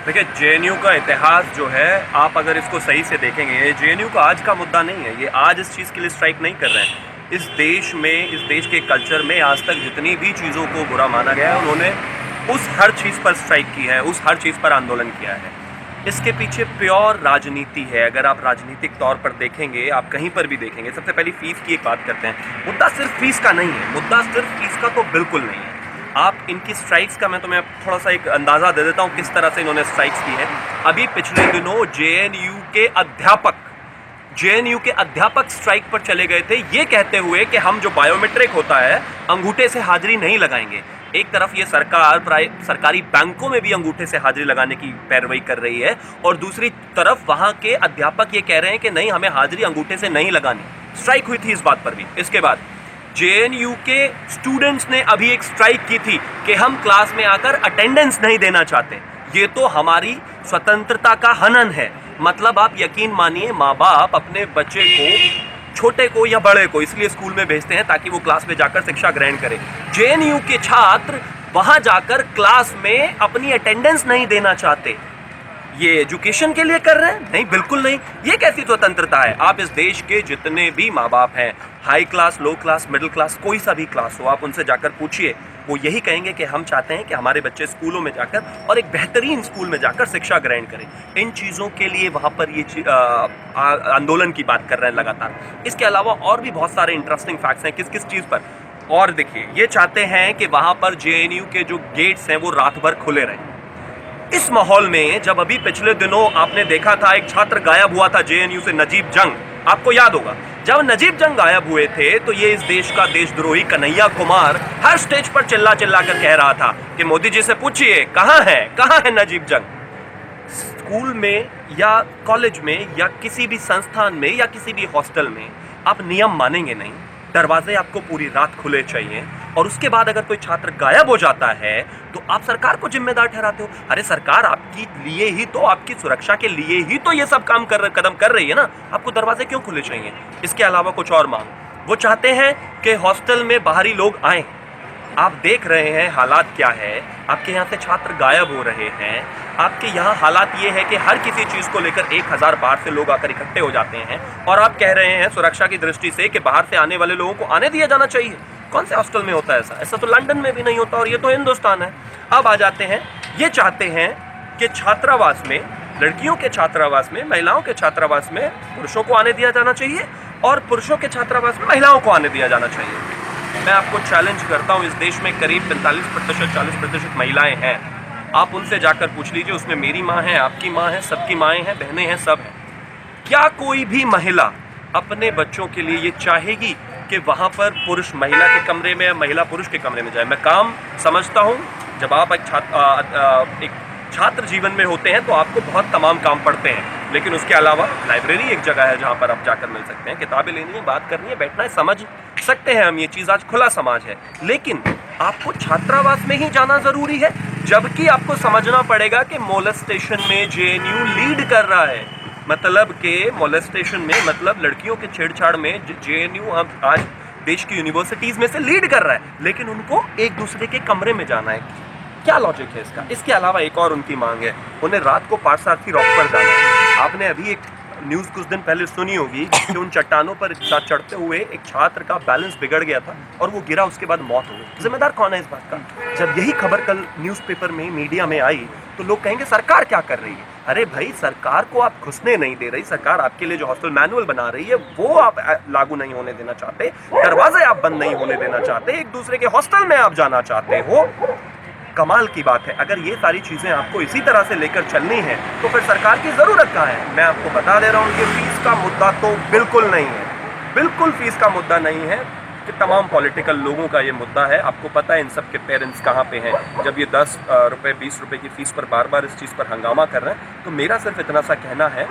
देखिए, जेएनयू का इतिहास जो है, आप अगर इसको सही से देखेंगे, ये जेएनयू का आज का मुद्दा नहीं है। ये आज इस चीज़ के लिए स्ट्राइक नहीं कर रहे हैं। इस देश में, इस देश के कल्चर में आज तक जितनी भी चीज़ों को बुरा माना गया है, उन्होंने उस हर चीज़ पर स्ट्राइक की है, उस हर चीज़ पर आंदोलन किया है। इसके पीछे प्योर राजनीति है। अगर आप राजनीतिक तौर पर देखेंगे, आप कहीं पर भी देखेंगे, सबसे पहले फीस की एक बात करते हैं। मुद्दा सिर्फ फीस का नहीं है, मुद्दा सिर्फ फीस का तो बिल्कुल नहीं है। आप इनकी स्ट्राइक्स का मैं तुम्हें थोड़ा सा एक अंदाज़ा दे देता हूँ किस तरह से इन्होंने स्ट्राइक्स की है। अभी पिछले दिनों जेएनयू के अध्यापक स्ट्राइक पर चले गए थे, ये कहते हुए कि हम जो बायोमेट्रिक होता है, अंगूठे से हाजिरी नहीं लगाएंगे। एक तरफ ये सरकारी बैंकों में भी अंगूठे से हाजिरी लगाने की पैरवी कर रही है, और दूसरी तरफ वहां के अध्यापक ये कह रहे हैं कि नहीं, हमें हाजिरी अंगूठे से नहीं लगानी। स्ट्राइक हुई थी इस बात पर भी। इसके बाद जेएनयू के स्टूडेंट्स ने अभी एक स्ट्राइक की थी कि हम क्लास में आकर अटेंडेंस नहीं देना चाहते। ये तो हमारी स्वतंत्रता का हनन है। मतलब आप यकीन मानिए, माँ बाप अपने बच्चे को, छोटे को या बड़े को, इसलिए स्कूल में भेजते हैं ताकि वो क्लास में जाकर शिक्षा ग्रहण करे। जेएनयू के छात्र वहां जाकर क्लास में अपनी अटेंडेंस नहीं देना चाहते। ये एजुकेशन के लिए कर रहे हैं? नहीं, बिल्कुल नहीं। ये कैसी स्वतंत्रता है? आप इस देश के जितने भी माँ बाप हैं, हाई क्लास, लो क्लास, मिडिल क्लास, कोई सा भी क्लास हो, आप उनसे जाकर पूछिए, वो यही कहेंगे कि हम चाहते हैं कि हमारे बच्चे स्कूलों में जाकर, और एक बेहतरीन स्कूल में जाकर शिक्षा ग्रहण करें। इन चीज़ों के लिए वहाँ पर ये आंदोलन की बात कर रहे हैं लगातार। इसके अलावा और भी बहुत सारे इंटरेस्टिंग फैक्ट्स हैं किस किस चीज़ पर। और देखिए, ये चाहते हैं कि वहाँ पर जेएनयू के जो गेट्स हैं वो रात भर खुले रहें। इस माहौल में जब अभी पिछले दिनों आपने देखा था एक छात्र गायब हुआ था जेएनयू से, नजीब जंग, आपको याद होगा। जब नजीब जंग गायब हुए थे तो ये इस देश का देशद्रोही कन्हैया कुमार हर स्टेज पर चिल्ला चिल्ला कर कह रहा था कि मोदी जी से पूछिए कहाँ है नजीब जंग। स्कूल में या कॉलेज में या किसी भी संस्थान में या किसी भी हॉस्टल में आप नियम मानेंगे नहीं। दरवाजे आपको पूरी रात खुले चाहिए, और उसके बाद अगर कोई छात्र गायब हो जाता है तो आप सरकार को जिम्मेदार ठहराते हो। अरे सरकार आपकी लिए ही तो, आपकी सुरक्षा के लिए ही तो ये सब कदम कर रही है ना, आपको दरवाजे क्यों खुले चाहिए? इसके अलावा कुछ और मांग, वो चाहते हैं कि हॉस्टल में बाहरी लोग आए। आप देख रहे हैं हालात क्या है, आपके यहाँ से छात्र गायब हो रहे हैं। आपके यहाँ हालात ये है कि हर किसी चीज़ को लेकर 1000 बाहर से लोग आकर इकट्ठे हो जाते हैं, और आप कह रहे हैं सुरक्षा की दृष्टि से कि बाहर से आने वाले लोगों को आने दिया जाना चाहिए। कौन से हॉस्टल में होता है ऐसा? ऐसा तो लंदन में भी नहीं होता, और ये तो हिंदुस्तान है। अब आ जाते हैं, ये चाहते हैं कि छात्रावास में, लड़कियों के छात्रावास में, महिलाओं के छात्रावास में पुरुषों को आने दिया जाना चाहिए, और पुरुषों के छात्रावास में महिलाओं को आने दिया जाना चाहिए। मैं आपको चैलेंज करता हूँ, इस देश में करीब 45%, 40% महिलाएं हैं। आप उनसे जाकर पूछ लीजिए, उसमें मेरी माँ है, आपकी माँ है, सबकी माएँ हैं, बहनें हैं, सब हैं। क्या कोई भी महिला अपने बच्चों के लिए ये चाहेगी कि वहाँ पर पुरुष महिला के कमरे में या महिला पुरुष के कमरे में जाए? मैं काम समझता हूँ, जब आप एक छात्र जीवन में होते हैं तो आपको बहुत तमाम काम पड़ते हैं, लेकिन उसके अलावा लाइब्रेरी एक जगह है जहाँ पर आप जाकर मिल सकते हैं, किताबें लेनी है, बात करनी है, बैठना है, समझ सकते हैं हम ये चीज़, आज खुला समाज है। लेकिन आपको छात्रावास में ही जाना ज़रूरी है, जबकि आपको समझना पड़ेगा कि मोलेस्टेशन में जेएनयू लीड कर रहा है। मतलब कि मोलेस्टेशन में, मतलब लड़कियों के छेड़छाड़ में जेएनयू आज देश की यूनिवर्सिटीज़ में से लीड कर रहा है, लेकिन उनको एक दूसरे के कमरे में जाना है। क्या लॉजिक है इसका? इसके अलावा एक और उनकी मांग है, उन्हें रात को पारसारथी रॉक पर जाना है। आपने अभी एक न्यूज़ कुछ दिन पहले सुनी होगी कि उन चट्टानों पर चढ़ते हुए एक छात्र का बैलेंस बिगड़ गया था और वो गिरा, उसके बाद मौत हो गई। जिम्मेदार कौन है इस बात का? जब यही खबर कल न्यूज़पेपर में, मीडिया में आई तो लोग कहेंगे सरकार क्या कर रही है। अरे भाई, सरकार को आप घुसने नहीं दे रही, सरकार आपके लिए जो हॉस्टल मैनुअल बना रही है वो आप लागू नहीं होने देना चाहते, दरवाजे आप बंद नहीं होने देना चाहते, एक दूसरे के हॉस्टल में आप जाना चाहते हो। कमाल की बात है। अगर ये सारी चीज़ें आपको इसी तरह से लेकर चलनी है तो फिर सरकार की ज़रूरत कहाँ है? मैं आपको बता दे रहा हूँ, ये फीस का मुद्दा तो बिल्कुल नहीं है, बिल्कुल फीस का मुद्दा नहीं है, कि तमाम पॉलिटिकल लोगों का ये मुद्दा है। आपको पता है इन सब के पेरेंट्स कहाँ पे हैं, जब ये 10 रुपये 20 रुपये की फ़ीस पर बार बार इस चीज़ पर हंगामा कर रहे हैं। तो मेरा सिर्फ इतना सा कहना है,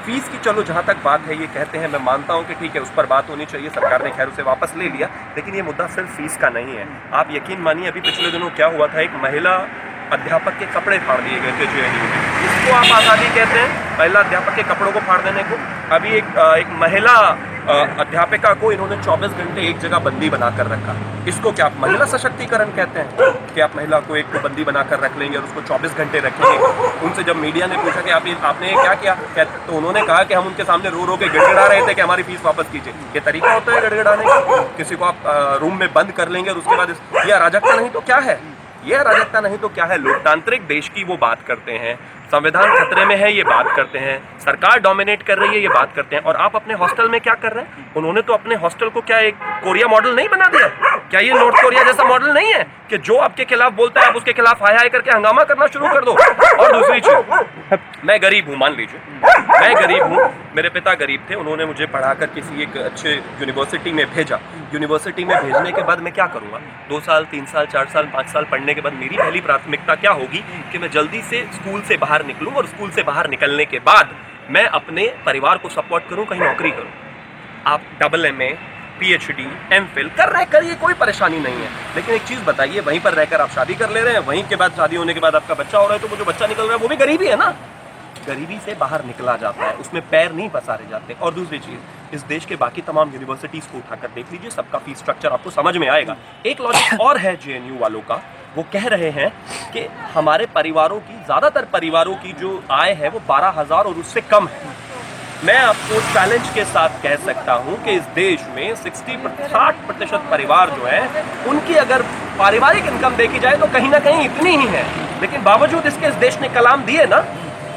फ़ीस की चलो जहाँ तक बात है, ये कहते हैं, मैं मानता हूँ कि ठीक है उस पर बात होनी चाहिए, सरकार ने खैर उसे वापस ले लिया, लेकिन ये मुद्दा सिर्फ फ़ीस का नहीं है। आप यकीन मानिए, अभी पिछले दिनों क्या हुआ था, एक महिला अध्यापक के कपड़े फाड़ दिए गए थे जेएनयू में। इसको आप आज़ादी कहते हैं, महिला अध्यापक के कपड़ों को फाड़ देने को? अभी एक महिला अध्यापिका को इन्होंने 24 घंटे एक जगह बंदी बनाकर रखा। इसको क्या आप महिला सशक्तिकरण कहते हैं कि आप महिला को एक बंदी बनाकर रख लेंगे और उसको 24 घंटे रखेंगे? उनसे जब मीडिया ने पूछा कि आपने क्या किया, तो उन्होंने कहा कि हम उनके सामने रो रो के गिड़गिड़ा रहे थे कि हमारी फीस वापस कीजिए। ये तरीका होता है गिड़गिड़ाने का? किसी को आप रूम में बंद कर लेंगे और उसके बाद ये अराजकता नहीं तो क्या है? ये अराजकता नहीं तो क्या है? लोकतांत्रिक देश की वो बात करते हैं, संविधान खतरे में है ये बात करते हैं, सरकार डोमिनेट कर रही है ये बात करते हैं, और आप अपने हॉस्टल में क्या कर रहे हैं? उन्होंने तो अपने हॉस्टल को क्या एक कोरिया मॉडल नहीं बना दिया? क्या ये नॉर्थ कोरिया जैसा मॉडल नहीं है कि जो आपके खिलाफ बोलता है आप उसके खिलाफ हाय हाय करके हंगामा करना शुरू कर दो? और दूसरी चीज, मैं गरीब हूँ, मान लीजिए मैं गरीब हूँ, मेरे पिता गरीब थे, उन्होंने मुझे पढ़ाकर किसी एक अच्छे यूनिवर्सिटी में भेजा। यूनिवर्सिटी में भेजने के बाद मैं क्या करूँगा? 2 साल 3 साल 4 साल 5 साल पढ़ने के बाद मेरी पहली प्राथमिकता क्या होगी कि मैं जल्दी से स्कूल से बाहर निकलूँ, और स्कूल से बाहर निकलने के बाद मैं अपने परिवार को सपोर्ट करूँ, कहीं नौकरी करूँ। आप AA, PhD, MPhil कर रहे, करिए, कोई परेशानी नहीं है, लेकिन एक चीज़ बताइए, वहीं पर रहकर आप शादी कर ले रहे हैं, वहीं के बाद शादी होने के बाद आपका बच्चा हो रहा है, तो वो जो बच्चा निकल रहा है वो भी गरीबी है ना? गरीबी से बाहर निकला जाता है, उसमें पैर नहीं पसारे जाते। और दूसरी चीज़, इस देश के बाकी तमाम यूनिवर्सिटीज़ को उठाकर देख लीजिए, सबका फीस स्ट्रक्चर आपको समझ में आएगा। एक लॉजिक और है JNU वालों का, वो कह रहे हैं कि हमारे परिवारों की, ज़्यादातर परिवारों की जो आय है वो 12,000 और उससे कम है। मैं आपको चैलेंज के साथ कह सकता हूं कि इस देश में 60% परिवार जो है उनकी अगर पारिवारिक इनकम देखी जाए तो कहीं ना कहीं इतनी ही है। लेकिन बावजूद इसके इस देश ने कलाम दिए ना,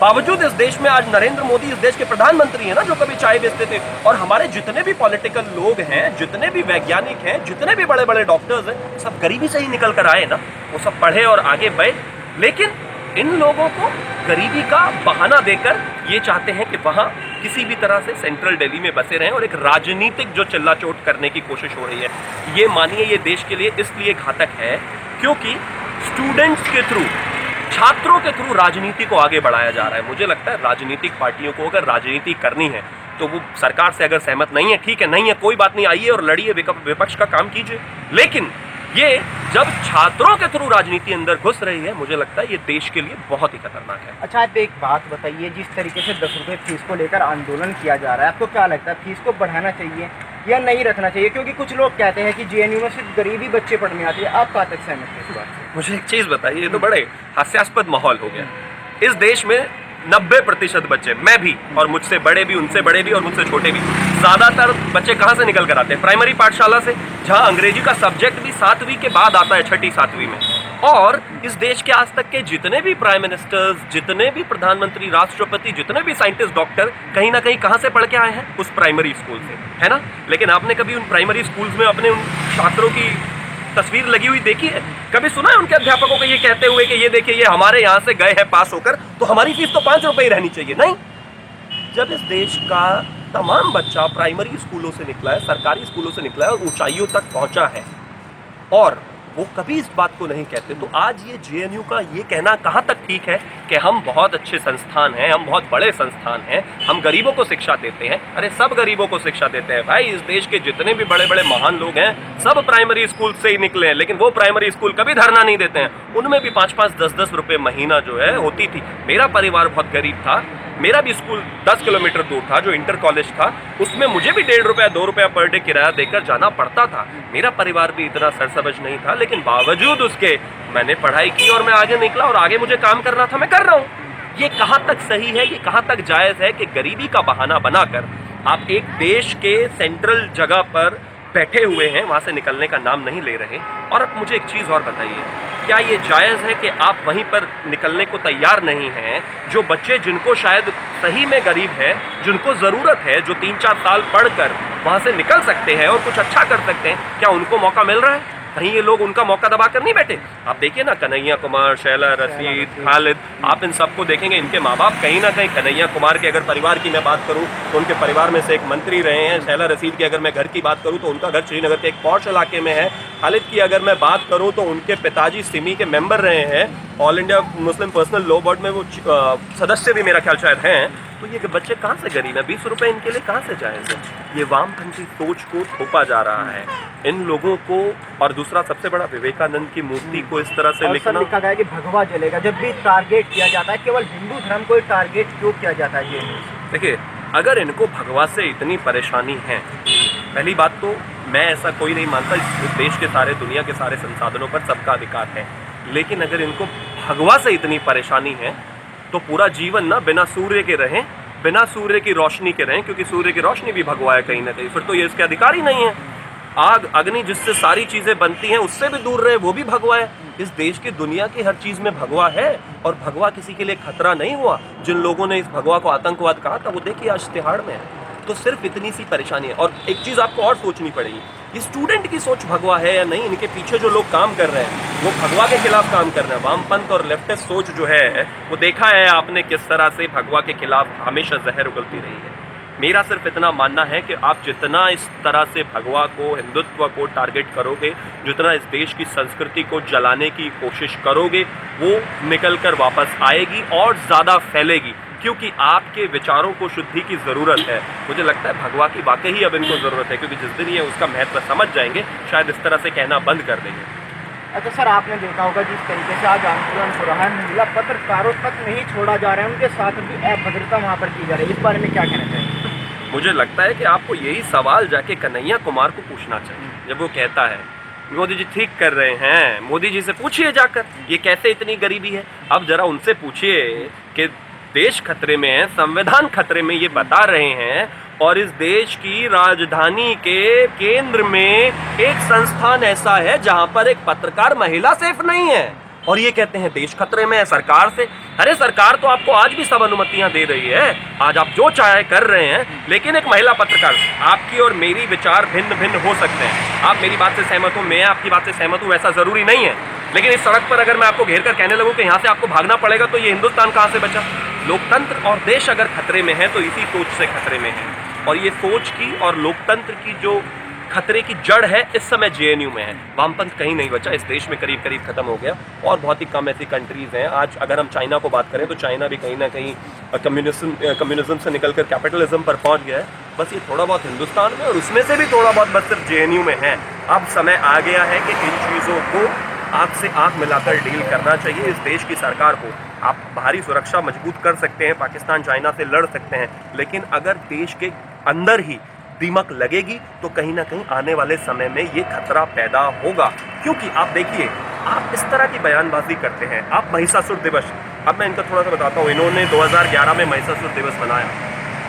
बावजूद इस देश में आज नरेंद्र मोदी इस देश के प्रधानमंत्री हैं ना, जो कभी चाय बेचते थे। और हमारे जितने भी पॉलिटिकल लोग हैं, जितने भी वैज्ञानिक हैं, जितने भी बड़े बड़े डॉक्टर्स हैं, सब गरीबी से ही निकल कर आए ना। वो सब पढ़े और आगे बढ़े, लेकिन इन लोगों को गरीबी का बहाना देकर ये चाहते हैं कि वहाँ किसी भी तरह से सेंट्रल दिल्ली में बसे रहें, और एक राजनीतिक जो चिल्ला-चोट करने की कोशिश हो रही है। ये मानिए, ये देश के लिए इसलिए घातक है क्योंकि स्टूडेंट्स के थ्रू, छात्रों के थ्रू राजनीति को आगे बढ़ाया जा रहा है। मुझे लगता है राजनीतिक पार्टियों को अगर राजनीति करनी है तो वो सरकार से अगर सहमत नहीं है, ठीक है, नहीं है, कोई बात नहीं, आइए और लड़िए, विपक्ष का काम कीजिए। लेकिन ये जब छात्रों के थ्रू राजनीति अंदर घुस रही है, मुझे लगता है ये देश के लिए बहुत ही खतरनाक है। अच्छा, आप एक बात बताइए, जिस तरीके से 10 रुपये फीस को लेकर आंदोलन किया जा रहा है, आपको क्या लगता है फीस को बढ़ाना चाहिए या नहीं रखना चाहिए? क्योंकि कुछ लोग कहते हैं कि JNU में सिर्फ गरीबी बच्चे पढ़ने आते हैं। आप कहाँ तक सहमत हैं इस बात से? मुझे एक चीज़ बताइए, ये तो बड़े हास्यास्पद माहौल हो गया। इस देश में 90% बच्चे, मैं भी और मुझसे बड़े भी, उनसे बड़े भी और मुझसे छोटे भी, ज़्यादातर बच्चे कहाँ से निकल कर आते हैं? प्राइमरी पाठशाला से, जहाँ अंग्रेजी का सब्जेक्ट भी 7वीं के बाद आता है, 6ठी 7वीं में। और इस देश के आज तक के जितने भी प्राइम मिनिस्टर्स, जितने भी प्रधानमंत्री, राष्ट्रपति, जितने भी साइंटिस्ट, डॉक्टर, कहीं ना कहीं कहाँ से पढ़ के आए हैं? उस प्राइमरी स्कूल से, है ना? लेकिन आपने कभी उन प्राइमरी स्कूल्स में अपने उन छात्रों की तस्वीर लगी हुई देखी है? कभी सुना है उनके अध्यापकों को ये कहते हुए कि ये देखिए, ये हमारे यहाँ से गए हैं पास होकर, तो हमारी फीस तो 5 रुपये ही रहनी चाहिए? नहीं। जब इस देश का तमाम बच्चा प्राइमरी स्कूलों से निकला है, सरकारी स्कूलों से निकला है और ऊंचाइयों तक पहुंचा है, और वो कभी इस बात को नहीं कहते, तो आज ये JNU का ये कहना कहाँ तक ठीक है कि हम बहुत अच्छे संस्थान हैं, हम बहुत बड़े संस्थान हैं, हम गरीबों को शिक्षा देते हैं? अरे सब गरीबों को शिक्षा देते हैं भाई। इस देश के जितने भी बड़े बड़े महान लोग हैं, सब प्राइमरी स्कूल से ही निकले हैं, लेकिन वो प्राइमरी स्कूल कभी धरना नहीं देते हैं। उनमें भी 5-5, 10-10 रुपये महीना जो है होती थी। मेरा परिवार बहुत गरीब था, मेरा भी स्कूल 10 किलोमीटर दूर था, जो इंटर कॉलेज था, उसमें मुझे भी 1.5 रुपया 2 रुपया पर डे किराया देकर जाना पड़ता था। मेरा परिवार भी इतना सरसबज नहीं था, लेकिन बावजूद उसके मैंने पढ़ाई की और मैं आगे निकला, और आगे मुझे काम करना था, मैं कर रहा हूँ। ये कहाँ तक सही है, ये कहाँ तक जायज़ है कि गरीबी का बहाना बनाकर आप एक देश के सेंट्रल जगह पर बैठे हुए हैं, वहाँ से निकलने का नाम नहीं ले रहे? और अब मुझे एक चीज़ और बताइए, क्या ये जायज़ है कि आप वहीं पर निकलने को तैयार नहीं हैं? जो बच्चे जिनको शायद सही में गरीब है, जिनको ज़रूरत है, जो 3-4 साल पढ़कर वहाँ से निकल सकते हैं और कुछ अच्छा कर सकते हैं, क्या उनको मौका मिल रहा है? कहीं ये लोग उनका मौका दबा कर नहीं बैठे? आप देखिए ना, कन्हैया कुमार, शैला रशीद, खालिद, आप इन सबको देखेंगे, इनके माँ बाप कहीं ना कहीं, कन्हैया कुमार के अगर परिवार की मैं बात करूं तो उनके परिवार में से एक मंत्री रहे हैं। शैला रशीद की अगर मैं घर की बात करूं तो उनका घर श्रीनगर के एक पॉश इलाके में है। खालिद की अगर मैं बात करूं तो उनके पिताजी सिमी के मेंबर रहे हैं, all India Muslim personal law board में वो सदस्य भी मेरा ख्याल शायद हैं। तो ये बच्चे कहाँ से गरीब हैं? 20 रुपये इनके लिए कहाँ से जायज़ है? ये वामपंथी सोच को थोपा जा रहा है इन लोगों को। और दूसरा सबसे बड़ा, विवेकानंद की मूर्ति को इस तरह से लिखा गया कि भगवा जलेगा। जब भी टारगेट किया जाता है, केवल हिंदू धर्म को टारगेट क्यों किया जाता है? ये देखिए, अगर इनको भगवा से इतनी परेशानी है, पहली बात तो मैं ऐसा कोई नहीं मानता, इस देश के सारे, दुनिया के सारे संसाधनों पर सबका अधिकार है, लेकिन अगर इनको भगवा से इतनी परेशानी है तो पूरा जीवन ना बिना सूर्य के रहें, बिना सूर्य की रोशनी के रहें, क्योंकि सूर्य की रोशनी भी भगवा है कहीं ना कहीं, फिर तो ये इसके अधिकार ही नहीं है। आग अग्नि जिससे सारी चीजें बनती हैं उससे भी दूर रहे, वो भी भगवा है। इस देश की, दुनिया की हर चीज में भगवा है, और भगवा किसी के लिए खतरा नहीं हुआ। जिन लोगों ने इस भगवा को आतंकवाद कहा था वो देखिए आज तिहाड़ में है। तो सिर्फ इतनी सी परेशानी है। और एक चीज आपको और सोचनी पड़ेगी, ये स्टूडेंट की सोच भगवा है या नहीं, इनके पीछे जो लोग काम कर रहे हैं वो भगवा के खिलाफ काम कर रहे हैं। वामपंथ और लेफ्टिस्ट सोच जो है वो देखा है आपने किस तरह से भगवा के खिलाफ हमेशा जहर उगलती रही है। मेरा सिर्फ इतना मानना है कि आप जितना इस तरह से भगवा को, हिंदुत्व को टारगेट करोगे, जितना इस देश की संस्कृति को जलाने की कोशिश करोगे, वो निकल कर वापस आएगी और ज़्यादा फैलेगी, क्योंकि आपके विचारों को शुद्धि की ज़रूरत है। मुझे लगता है भगवा की वाकई ही अब इनको ज़रूरत है, क्योंकि जिस दिन ये उसका महत्व समझ जाएंगे शायद इस तरह से कहना बंद कर देंगे। अच्छा सर, आपने देखा होगा जिस तरीके से आज आंदोलन हो रहा है, महिला पत्रकारों तक नहीं छोड़ा जा रहा है, उनके साथ भी अभद्रता वहाँ पर की जा रही है, इस बारे में क्या कहना चाहिए? मुझे लगता है कि आपको यही सवाल जाके कन्हैया कुमार को पूछना चाहिए। जब वो कहता है मोदी जी ठीक कर रहे हैं, मोदी जी से पूछिए जाकर ये कैसे इतनी गरीबी है। अब जरा उनसे पूछिए कि देश खतरे में है, संविधान खतरे में, ये बता रहे हैं, और इस देश की राजधानी के केंद्र में एक संस्थान ऐसा है जहां पर एक पत्रकार महिला सेफ नहीं है, और ये कहते हैं देश खतरे में है सरकार से। अरे सरकार तो आपको आज भी सब अनुमतियां दे रही है, आज आप जो चाहे कर रहे हैं, लेकिन एक महिला पत्रकार, आपकी और मेरी विचार भिन्न भिन्न हो सकते हैं, आप मेरी बात से सहमत हो, मैं आपकी बात से सहमत हूँ, वैसा जरूरी नहीं है, लेकिन इस सड़क पर अगर मैं आपको घेर कर कहने लगूं कि यहाँ से आपको भागना पड़ेगा, तो ये हिंदुस्तान कहाँ से बचा? लोकतंत्र और देश अगर खतरे में है तो इसी सोच से खतरे में है, और ये सोच की और लोकतंत्र की जो खतरे की जड़ है इस समय जेएनयू में है। वामपंथ कहीं नहीं बचा, इस देश में करीब करीब खत्म हो गया, और बहुत ही कम ऐसी कंट्रीज हैं। आज अगर हम चाइना को बात करें तो चाइना भी कहीं ना कहीं कम्युनिज्म से निकलकर कैपिटलिज्म पर पहुंच गया है। बस ये थोड़ा बहुत हिंदुस्तान में, और उसमें से भी थोड़ा बहुत बस सिर्फ जेएनयू में है। अब समय आ गया है कि इन चीज़ों को आंख से आंख मिलाकर डील करना चाहिए। इस देश की सरकार को आप बाहरी सुरक्षा मजबूत कर सकते हैं, पाकिस्तान चाइना से लड़ सकते हैं, लेकिन अगर देश के अंदर ही दीमक लगेगी तो कहीं ना कहीं आने वाले समय में ये खतरा पैदा होगा। क्योंकि आप देखिए, आप इस तरह की बयानबाजी करते हैं, आप महिषासुर दिवस, अब मैं इनका थोड़ा सा बताता हूँ, इन्होंने 2011 में महिषासुर दिवस मनाया,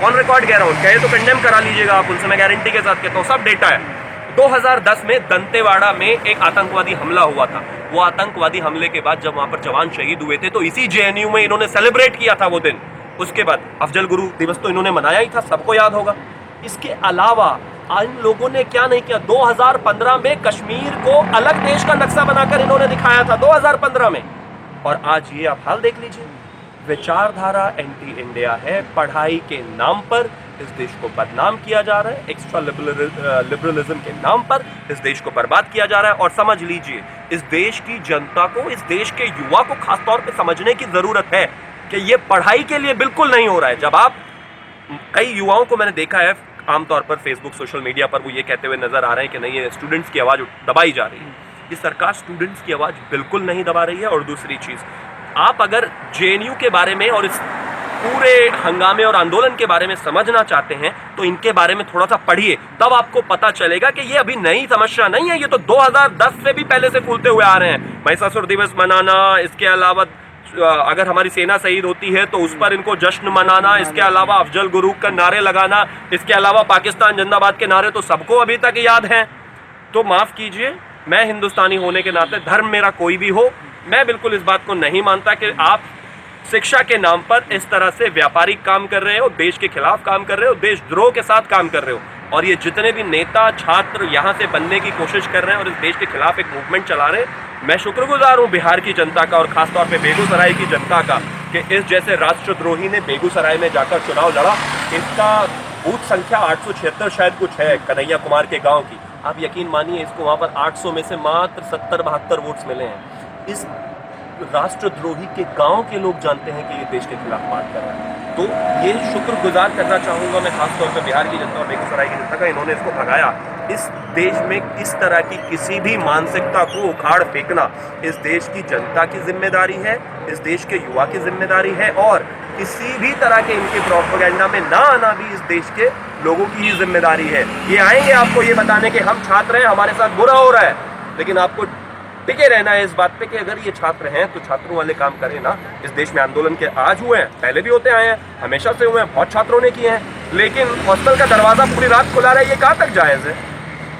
ऑन रिकॉर्ड कह रहा हूँ, कहे तो कंडेम करा लीजिएगा आप, उनसे मैं गारंटी के साथ कहता हूँ, सब डेटा है। 2010 में दंतेवाड़ा में एक आतंकवादी हमला हुआ था। वो आतंकवादी हमले के बाद जब वहां पर जवान शहीद हुए थे तो इसी जेएनयू में इन्होंने सेलिब्रेट किया था वो दिन। उसके बाद अफजल गुरु दिवस तो इन्होंने मनाया ही था, सबको याद होगा। इसके अलावा इन लोगों ने क्या नहीं किया, 2015 में कश्मीर को अलग देश का नक्शा बनाकर इन्होंने दिखाया था 2015 में, और आज ये आप हाल देख लीजिए। विचारधारा एंटी इंडिया है, पढ़ाई के नाम पर इस देश को बदनाम किया जा रहा है, एक्स्ट्रा लिबरलिज्म के नाम पर इस देश को बर्बाद किया जा रहा है। और समझ लीजिए, इस देश की जनता को, इस देश के युवा को खासतौर पे समझने की जरूरत है कि ये पढ़ाई के लिए बिल्कुल नहीं हो रहा है। जब आप, कई युवाओं को मैंने देखा है आमतौर पर फेसबुक, सोशल मीडिया पर, वो ये कहते हुए नजर आ रहे हैं कि नहीं, ये स्टूडेंट्स की आवाज़ दबाई जा रही है। ये सरकार स्टूडेंट्स की आवाज़ बिल्कुल नहीं दबा रही है। और दूसरी चीज़, आप अगर जेएनयू के बारे में और इस पूरे हंगामे और आंदोलन के बारे में समझना चाहते हैं तो इनके बारे में थोड़ा सा पढ़िए, तब आपको पता चलेगा कि ये अभी नई समस्या नहीं है, ये तो 2010 से भी पहले से फूलते हुए आ रहे हैं। महिषासुर दिवस मनाना, इसके अलावा अगर हमारी सेना शहीद होती है तो उस पर इनको जश्न मनाना, इसके अलावा अफजल गुरु का नारे लगाना, इसके अलावा पाकिस्तान जिंदाबाद के नारे तो सबको अभी तक याद हैं। तो माफ़ कीजिए, मैं हिंदुस्तानी होने के नाते, धर्म मेरा कोई भी हो, मैं बिल्कुल इस बात को नहीं मानता कि आप शिक्षा के नाम पर इस तरह से व्यापारिक काम कर रहे हो, देश के खिलाफ काम कर रहे हो, देशद्रोह के साथ काम कर रहे हो। और ये जितने भी नेता छात्र यहाँ से बनने की कोशिश कर रहे हैं और इस देश के खिलाफ एक मूवमेंट चला रहे हैं, मैं शुक्रगुजार हूँ बिहार की जनता का और खासतौर पे बेगूसराय की जनता का कि इस जैसे राष्ट्रद्रोही ने बेगूसराय में जाकर चुनाव लड़ा। इसका बूथ संख्या 876 शायद कुछ है कन्हैया कुमार के गाँव की। आप यकीन मानिए, इसको वहाँ पर 800 में से मात्र 70-72 वोट्स मिले हैं। इस राष्ट्रद्रोही के गांव के लोग जानते हैं कि ये देश के खिलाफ बात कर रहा है। तो ये शुक्रगुजार करना चाहूँगा मैं खासतौर पर बिहार की जनता और बेगूसराय की जनता का, इन्होंने इसको भगाया। इस देश में इस तरह की किसी भी मानसिकता को उखाड़ फेंकना इस देश की जनता की जिम्मेदारी है, इस देश के युवा की जिम्मेदारी है। और किसी भी तरह के इनके प्रोपेगेंडा में ना आना भी इस देश के लोगों की ही जिम्मेदारी है। ये आएंगे आपको ये बताने कि हम छात्र हैं, हमारे साथ बुरा हो रहा है, लेकिन आपको टिके रहना है इस बात पे कि अगर ये छात्र हैं तो छात्रों वाले काम करें ना। इस देश में आंदोलन के आज हुए हैं, पहले भी होते आए हैं, हमेशा से हुए हैं, बहुत छात्रों ने किए हैं, लेकिन हॉस्टल का दरवाजा पूरी रात खुला रहा है, ये कहाँ तक जायज़ है?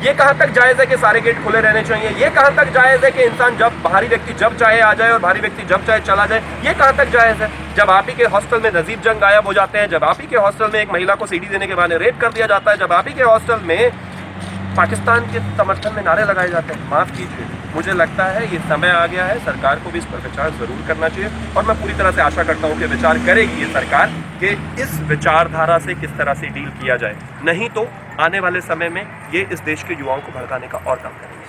ये कहाँ तक जायज़ है कि सारे गेट खुले रहने चाहिए? ये कहाँ तक जायज़ है कि इंसान जब बाहरी व्यक्ति जब चाहे आ जाए और बाहरी व्यक्ति जब चाहे चला जाए? ये कहाँ तक जायज़ है? जब आप ही के हॉस्टल में नजीब जंग गायब हो जाते हैं, जब आप ही के हॉस्टल में एक महिला को सीडी देने के बहाने रेप कर दिया जाता है, जब आप ही के हॉस्टल में पाकिस्तान के समर्थन में नारे लगाए जाते हैं, माफ़ कीजिए, मुझे लगता है ये समय आ गया है, सरकार को भी इस पर विचार ज़रूर करना चाहिए। और मैं पूरी तरह से आशा करता हूँ कि विचार करेगी ये सरकार कि इस विचारधारा से किस तरह से डील किया जाए, नहीं तो आने वाले समय में ये इस देश के युवाओं को भड़काने का और काम करेंगे।